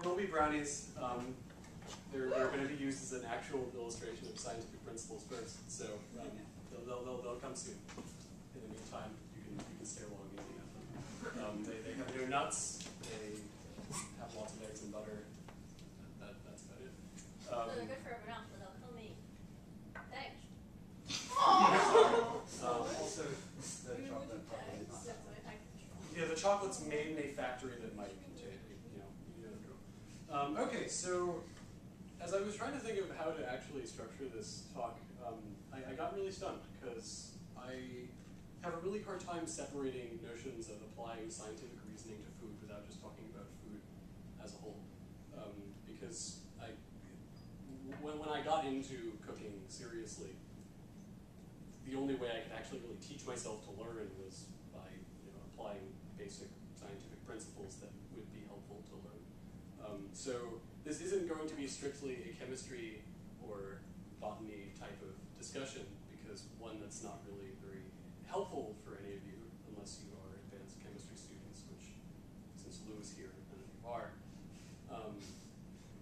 There will be brownies. They're going to be used as an actual illustration of scientific principles first, so they'll come soon. In the meantime, you can stay along easy enough. They have no nuts. They have lots of eggs and butter. That's about it. So they're good for everyone else, but they'll kill me. Thanks. Also, the chocolate probably is not. Yeah, the chocolate's made in a factory that might contain, you know the drill. Okay, so as I was trying to think of how to actually structure this talk, I got really stumped because I have a really hard time separating notions of applying scientific reasoning to food without just talking about food as a whole. Because when I got into cooking seriously, the only way I could actually really teach myself to learn was by applying basic scientific principles that would be helpful to learn. So this isn't going to be strictly a chemistry or botany type of discussion, because one, that's not really very helpful for any of you unless you are advanced chemistry students, which since Lou is here, none of you are.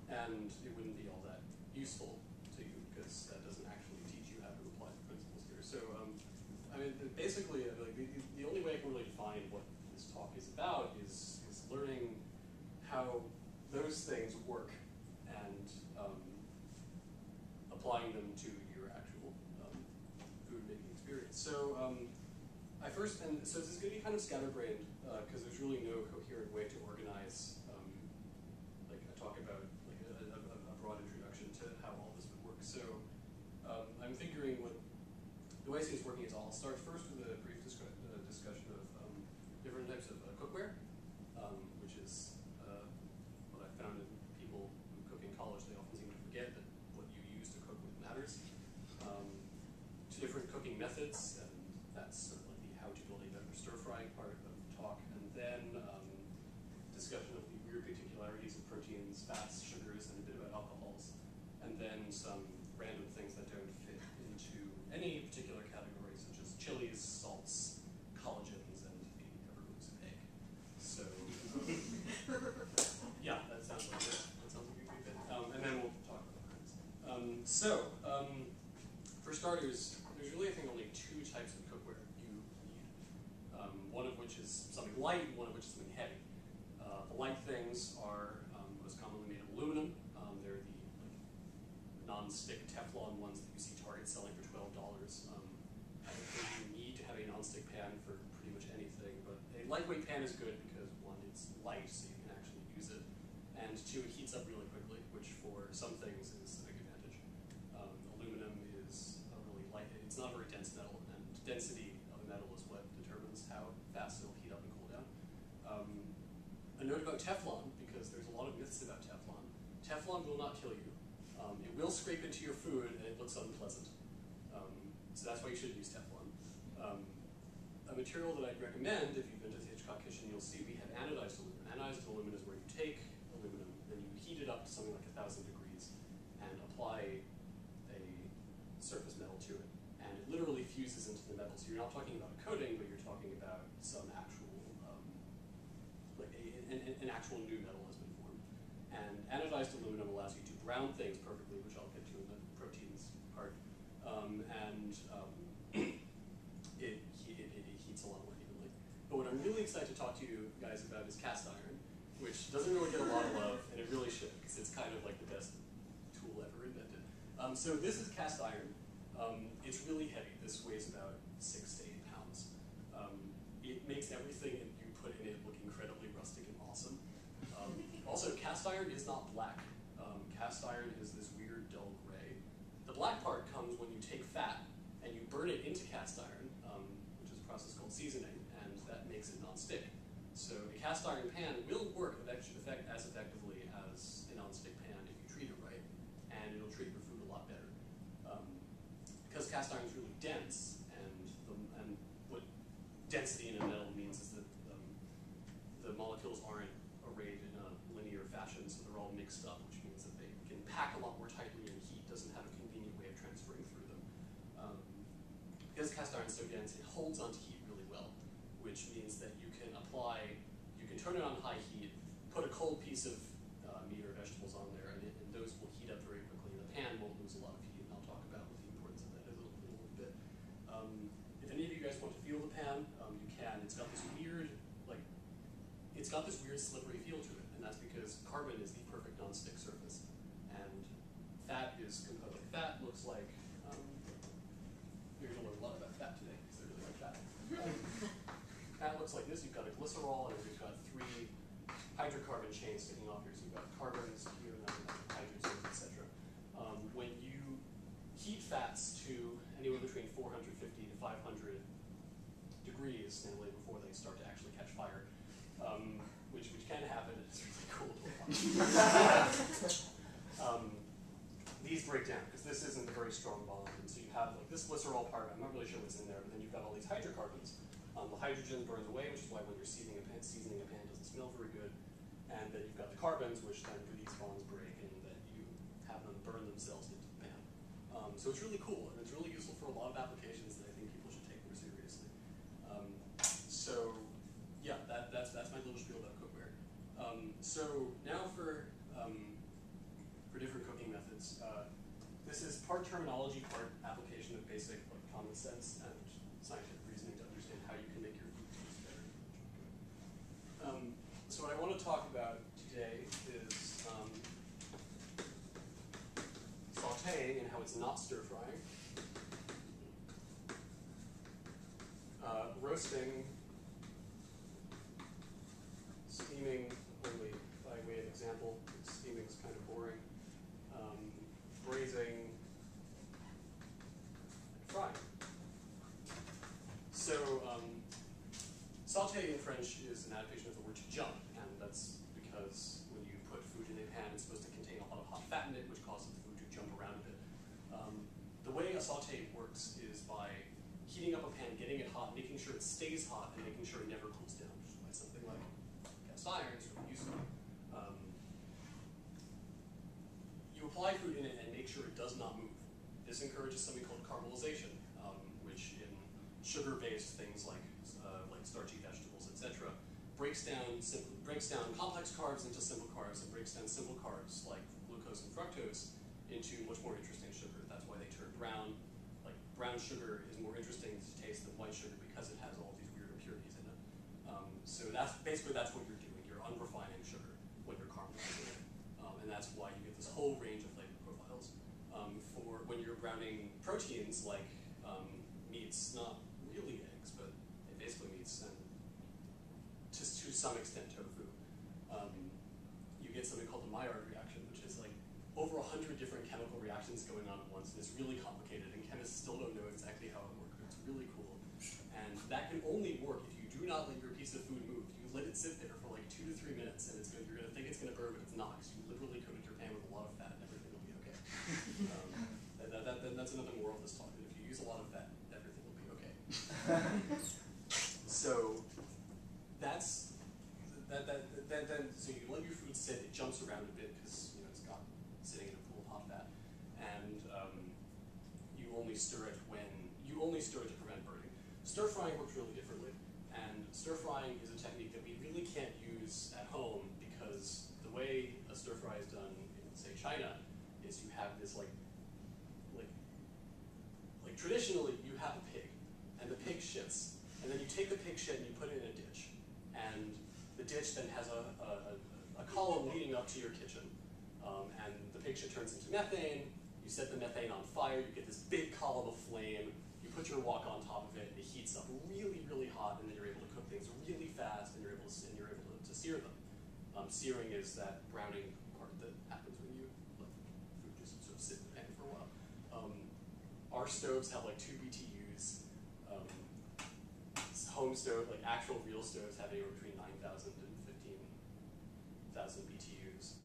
And it wouldn't be all that useful to you because that doesn't actually teach you how to apply the principles here. So, I mean, basically, like, the only way I can really define what this talk is about is learning how those things work and applying them to your actual food making experience. So, so this is going to be kind of scatterbrained because there's really no coherent way to organize like a talk about like a broad introduction to how all this would work. So I'm figuring the way I see this working is I'll start first with a brief discussion of different types of cookware, which is what I found in people who cook in college. They often seem to forget that what you use to cook with matters. Two different cooking methods, and that's sort of like the how to build a better stir-frying part of the talk, and then discussion of the weird particularities of proteins, fats, sugars, and a bit about alcohols, and then some random things that don't fit into any particular category, such as chilies, salts, collagens, and the ever-elusive egg. So, yeah, that sounds like it. That sounds like a good fit. And then we'll talk about that. For starters, there's really, I think, only two types of cookware you need. One of which is something light, and one of which is something heavy. The light things are most commonly made of aluminum. They're the non-stick Teflon ones that you see Target selling for $12. I don't think you need to have a non-stick pan for pretty much anything, but a lightweight pan is good because one, it's light, so you can actually use it, and two, it heats up really quickly, which for some things is a big advantage. Aluminum is a really light, it's not a very dense metal, and density of a metal is what determines how fast it'll heat up and cool down. A note about Teflon, because there's a lot of myths about Teflon. Teflon will not kill you. It will scrape into your food, and it looks unpleasant. So that's why you should use Teflon. A material that I'd recommend, if you've been to the Hitchcock Kitchen, you'll see we have anodized aluminum. Anodized aluminum is where you take aluminum, then you heat it up to something like 1,000 degrees, and apply a surface metal to it. And it literally fuses into the metal. So you're not talking about a coating, but you're talking about some actual, like an actual new metal has been formed. And anodized aluminum allows you to brown things perfectly, which I'll get to in the proteins part. It heats a lot more evenly. But what I'm really excited to talk to you guys about is cast iron, which doesn't really get a lot of love, and it really should, because it's kind of like the best tool ever invented. So this is cast iron. It's really heavy. This weighs about 6 to 8 pounds. It makes everything that you put in it look incredibly rustic and awesome. Also, cast iron is not black. Cast iron is this weird dull gray. The black part comes when you take fat and you burn it into cast iron, which is a process called seasoning, and that makes it non-stick. So a cast iron pan will work as effectively as a non-stick pan if you treat it right, and it'll treat your food a lot better. Because cast iron is really dense, and what density in a metal means is that the molecules aren't arrayed in a linear fashion, so they're all mixed up, which means that they can pack a lot more tightly, and heat doesn't have a convenient way of transferring through them. Because cast iron is so dense, it holds onto heat really well, which means that you can turn it on high heat, put a cold piece of meat it's got this weird slippery feel to it, and that's because carbon is the perfect non-stick surface, and fat is composed. Like fat looks like you're going to learn a lot about fat today because I really like fat. Fat looks like this. You've got a glycerol, and you've got 3 hydrocarbon chains sticking off here. So you've got carbons here, and then hydrogens, etc. When you heat fats to anywhere between 450 to 500 degrees, namely before they start to actually catch fire, which can happen. It's really cool. These break down because this isn't a very strong bond, and so you have like this glycerol part. I'm not really sure what's in there, but then you've got all these hydrocarbons. The hydrogen burns away, which is why when you're seasoning a pan doesn't smell very good. And then you've got the carbons, which then do these bonds break, and then you have them burn themselves into the pan. So it's really cool, and it's really useful for a lot of applications that I think people should take more seriously. So yeah, that's my little spiel about cookware. So now for different cooking methods. This is part terminology, part application of basic like common sense and scientific reasoning to understand how you can make your food taste better. So what I want to talk about today is sauteing and how it's not stir-frying, roasting, steaming, only by way of example. Steaming is kind of boring. Braising, and frying. So saute in French is an adaptation of the word to jump, and that's because when you put food in a pan, it's supposed to contain a lot of hot fat in it, which causes the food to jump around a bit. The way a saute works is by heating up a pan, getting it hot, making sure it stays hot, and making sure it never cools down, which is why something like cast iron is really useful. You apply food in it and make sure it does not move. This encourages something called caramelization, which in sugar-based things like starchy vegetables, etc., breaks down complex carbs into simple carbs and breaks down simple carbs like glucose and fructose into much more interesting sugar. That's why they turn brown. Like brown sugar is more interesting to taste than white sugar because it has all these weird impurities in it. So that's what you're doing. You're unrefining sugar when you're caramelizing it, and that's why you get this whole range of flavor profiles. For when you're browning proteins like meats, not really eggs, but basically meats, and to some extent tofu, you get something called the Maillard reaction, which is like over 100 different chemical reactions going on at once, and it's really complicated, and chemists still don't know exactly how it works. It's really cool, and that can only work if you do not let your piece of food move. You let it sit there for like 2 to 3 minutes, and you're going to think it's going to burn, but it's not, because you literally coated your pan with a lot of fat, and everything will be okay. That's another moral of this talk, that if you use a lot of fat, everything will be okay. So that's so you let your food sit. It jumps around a bit because it's got sitting in a pool of hot fat, and you only stir it to prevent burning. Stir frying works really differently, and stir frying is a technique that we really can't use at home because the way a stir fry is done in, say, China is you have this like traditionally you have a pig, and the pig shits, and then you take the pig shit and you put it in a ditch, and the ditch then has a column leading up to your kitchen, and the pig shit turns into methane. You set the methane on fire, you get this big column of flame, you put your wok on top of it, and it heats up really, really hot, and then you're able to cook things really fast, and you're able to sear them. Searing is that browning part that happens when you let food just sort of sit in the pan for a while. Our stoves have like 2 BTUs. Home stove, like actual real stoves, have anywhere between 9,000 and 15,000 BTUs.